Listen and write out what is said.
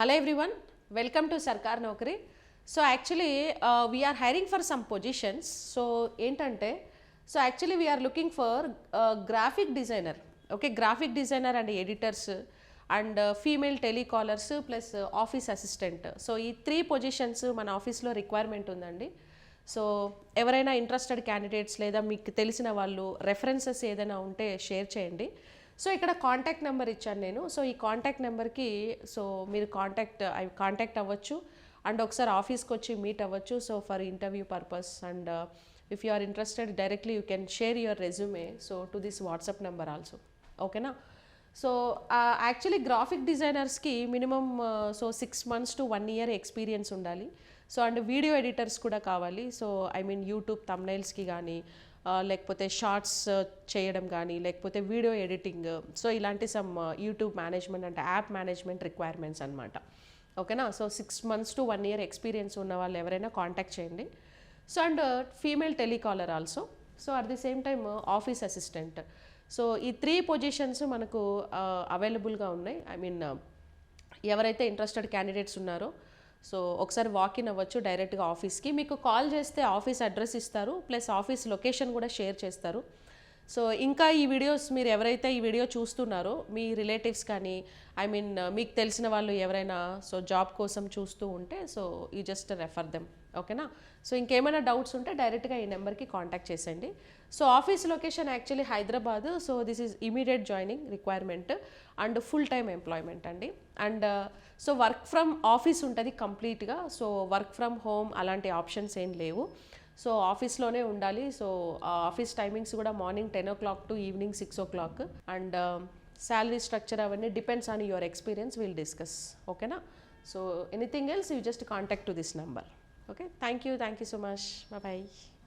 Hello everyone, welcome to Sarkar Naukri. So actually we are hiring for some positions. So ఏంటంటే actually we are looking for graphic designer. Okay, graphic designer and editors and female telecallers plus office assistant. So ఈ 3 positions మన ఆఫీస్లో requirement ఉందండి. So ఎవరైనా interested candidates లేదా మీకు తెలిసిన వాళ్ళు రెఫరెన్సెస్ ఏదైనా ఉంటే షేర్ చేయండి. సో ఇక్కడ కాంటాక్ట్ నెంబర్ ఇచ్చాను నేను. సో ఈ కాంటాక్ట్ నెంబర్కి సో మీరు కాంటాక్ట్ అవ్వచ్చు అండ్ ఒకసారి ఆఫీస్కి వచ్చి మీట్ అవ్వచ్చు. So for interview purpose and if you are interested directly you can share your resume so to this WhatsApp number also. ఓకేనా? సో యాక్చువల్లీ గ్రాఫిక్ డిజైనర్స్కి minimum so 6 months to 1 year experience ఉండాలి. So and video editors కూడా కావాలి. So I mean YouTube థంబ్నైల్స్కి కానీ లేకపోతే shorts చేయడం కానీ లేకపోతే వీడియో ఎడిటింగ్ సో ఇలాంటి సమ్ యూట్యూబ్ మేనేజ్మెంట్ అంటే యాప్ మేనేజ్మెంట్ రిక్వైర్మెంట్స్ అనమాట. ఓకేనా? So 6 months to 1 year experience ఉన్న వాళ్ళు ఎవరైనా కాంటాక్ట్ చేయండి. So and female telecaller also. So at the same time office assistant. So ఈ 3 పొజిషన్స్ మనకు అవైలబుల్గా ఉన్నాయి. ఐ మీన్ ఎవరైతే ఇంట్రెస్టెడ్ క్యాండిడేట్స్ ఉన్నారో సో ఒకసారి వాకిన్ అవ్వచ్చు డైరెక్ట్గా ఆఫీస్కి. మీకు కాల్ చేస్తే ఆఫీస్ అడ్రస్ ఇస్తారు ప్లస్ ఆఫీస్ లొకేషన్ కూడా షేర్ చేస్తారు. సో ఇంకా ఈ వీడియోస్ మీరు ఎవరైతే ఈ వీడియో చూస్తున్నారో మీ రిలేటివ్స్ కానీ ఐ మీన్ మీకు తెలిసిన వాళ్ళు ఎవరైనా సో జాబ్ కోసం చూస్తూ ఉంటే so you just refer them. ఓకేనా? సో ఇంకేమైనా డౌట్స్ ఉంటే డైరెక్ట్గా ఈ నెంబర్కి కాంటాక్ట్ చేసేయండి. So office location actually Hyderabad. So this is immediate joining requirement and full time employment అండి. And so work from office ఉంటుంది కంప్లీట్గా. సో వర్క్ ఫ్రమ్ హోమ్ అలాంటి ఆప్షన్స్ ఏం లేవు. సో ఆఫీస్లోనే ఉండాలి. సో ఆఫీస్ టైమింగ్స్ కూడా morning 10 o'clock to evening 6 o'clock. And salary structure అవన్నీ depends on your experience will discuss. ఓకేనా? So anything else you just contact to this number. Okay, thank you so much. Bye bye.